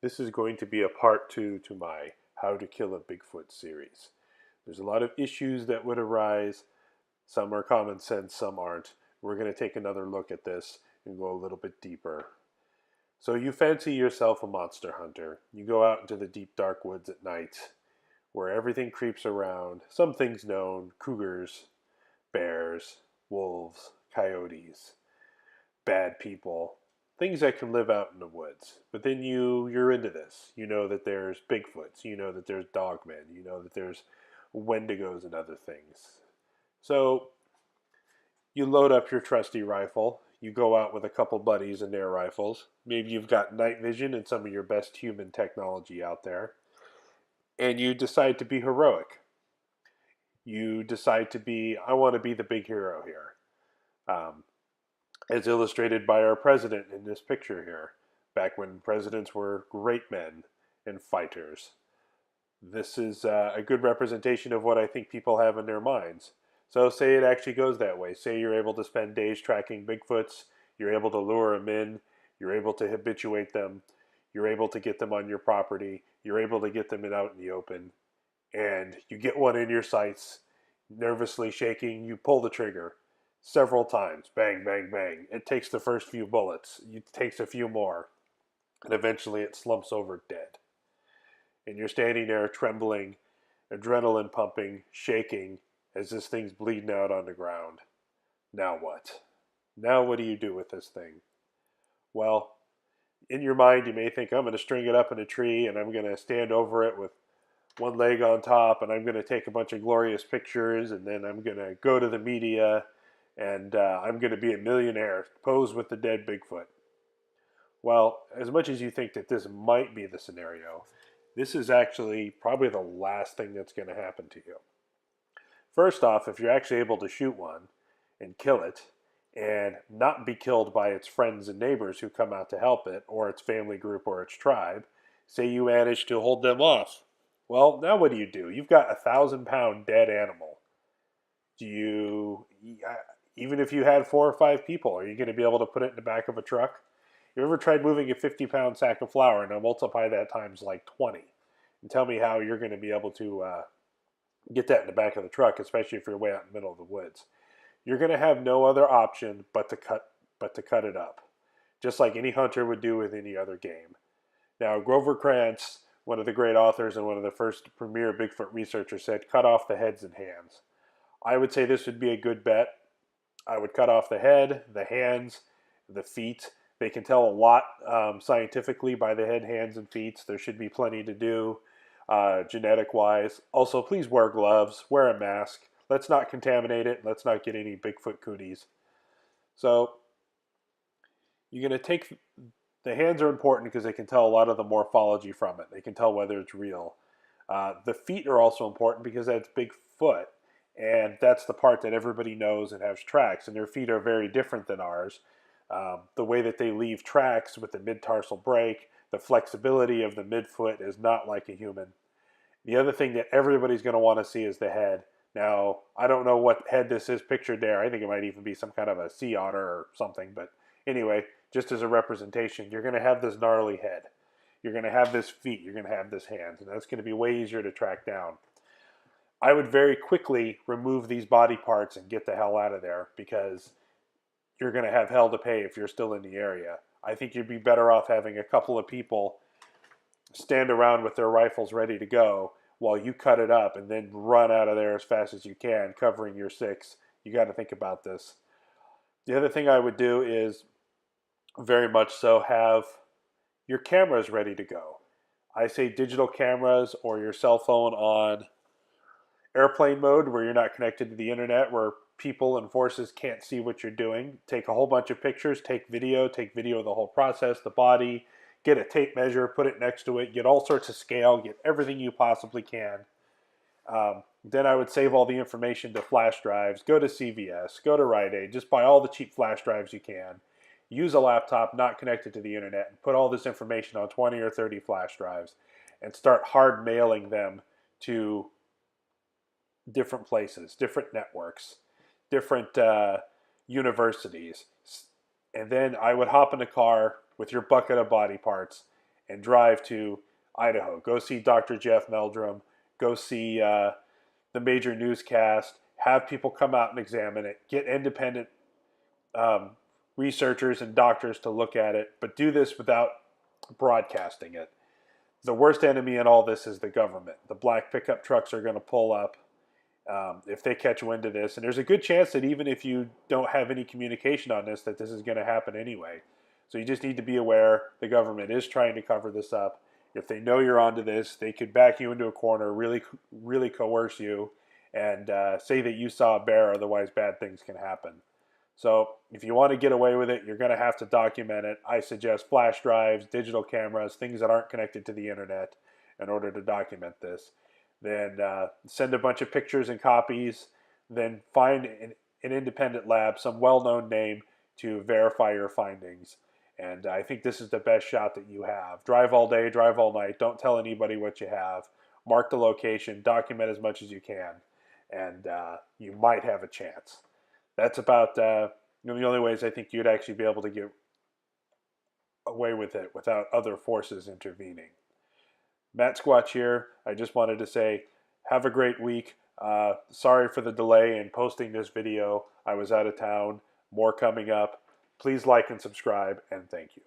This is going to be a part two to my How to Kill a Bigfoot series. There's a lot of issues that would arise. Some are common sense, some aren't. We're going to take another look at this and go a little bit deeper. So you fancy yourself a monster hunter. You go out into the deep dark woods at night where everything creeps around. Some things known: cougars, bears, wolves, coyotes, bad people, things that can live out in the woods. But then you're into this. You know that there's Bigfoots, you know that there's dogmen, you know that there's wendigos and other things. So you load up your trusty rifle. You go out with a couple buddies and their rifles. Maybe you've got night vision and some of your best human technology out there. And you decide to be heroic. You decide to be, I want to be the big hero here. As illustrated by our president in this picture here, back when presidents were great men and fighters. This is a good representation of what I think people have in their minds. So say it actually goes that way. Say you're able to spend days tracking Bigfoots, you're able to lure them in, you're able to habituate them, you're able to get them on your property, you're able to get them out in the open, and you get one in your sights, nervously shaking, you pull the trigger several times. Bang, bang, bang. It takes the first few bullets. It takes a few more. And eventually it slumps over dead. And you're standing there trembling, adrenaline pumping, shaking as this thing's bleeding out on the ground. Now what? Now what do you do with this thing? Well, in your mind you may think, I'm going to string it up in a tree and I'm going to stand over it with one leg on top and I'm going to take a bunch of glorious pictures and then I'm going to go to the media and I'm going to be a millionaire, pose with the dead Bigfoot. Well, as much as you think that this might be the scenario, this is actually probably the last thing that's going to happen to you. First off, if you're actually able to shoot one and kill it and not be killed by its friends and neighbors who come out to help it, or its family group or its tribe, say you manage to hold them off. Well, now what do? You've got 1,000-pound dead animal. Do you, even if you had 4 or 5 people, are you going to be able to put it in the back of a truck? You ever tried moving a 50-pound sack of flour and now multiply that times like 20? And tell me how you're going to be able to get that in the back of the truck, especially if you're way out in the middle of the woods. You're going to have no other option but to cut it up, just like any hunter would do with any other game. Now, Grover Krantz, one of the great authors and one of the first premier Bigfoot researchers, said, cut off the heads and hands. I would say this would be a good bet. I would cut off the head, the hands, the feet. They can tell a lot scientifically by the head, hands, and feet. There should be plenty to do genetic-wise. Also, please wear gloves, wear a mask. Let's not contaminate it. Let's not get any Bigfoot cooties. So you're going to take, the hands are important because they can tell a lot of the morphology from it. They can tell whether it's real. The feet are also important because that's Bigfoot. And that's the part that everybody knows and has tracks. And their feet are very different than ours. The way that they leave tracks with the mid-tarsal break, the flexibility of the midfoot is not like a human. The other thing that everybody's going to want to see is the head. Now, I don't know what head this is pictured there. I think it might even be some kind of a sea otter or something. But anyway, just as a representation, you're going to have this gnarly head. You're going to have this feet. You're going to have this hands. And that's going to be way easier to track down. I would very quickly remove these body parts and get the hell out of there because you're going to have hell to pay if you're still in the area. I think you'd be better off having a couple of people stand around with their rifles ready to go while you cut it up and then run out of there as fast as you can, covering your six. You got to think about this. The other thing I would do is very much so have your cameras ready to go. I say digital cameras or your cell phone on airplane mode where you're not connected to the internet, where people and forces can't see what you're doing. Take a whole bunch of pictures, take video of the whole process, the body, get a tape measure, put it next to it, get all sorts of scale, get everything you possibly can. Then I would save all the information to flash drives, go to CVS, go to Rite Aid, just buy all the cheap flash drives you can. Use a laptop not connected to the internet and put all this information on 20 or 30 flash drives and start hard mailing them to different places, different networks, different universities. And then I would hop in a car with your bucket of body parts and drive to Idaho. Go see Dr. Jeff Meldrum. Go see the major newscast. Have people come out and examine it. Get independent um, researchers and doctors to look at it, but do this without broadcasting it. The worst enemy in all this is the government. The black pickup trucks are going to pull up if they catch wind of this. And there's a good chance that even if you don't have any communication on this, that this is going to happen anyway. So you just need to be aware the government is trying to cover this up. If they know you're onto this, they could back you into a corner, really coerce you, and say that you saw a bear, otherwise bad things can happen. So if you want to get away with it, you're going to have to document it. I suggest flash drives, digital cameras, things that aren't connected to the internet in order to document this. Then send a bunch of pictures and copies. Then find an independent lab, some well-known name, to verify your findings. And I think this is the best shot that you have. Drive all day, drive all night. Don't tell anybody what you have. Mark the location, document as much as you can, and you might have a chance. That's about the only ways I think you'd actually be able to get away with it without other forces intervening. Mattsquatch here. I just wanted to say, have a great week. Sorry for the delay in posting this video. I was out of town. More coming up. Please like and subscribe, and thank you.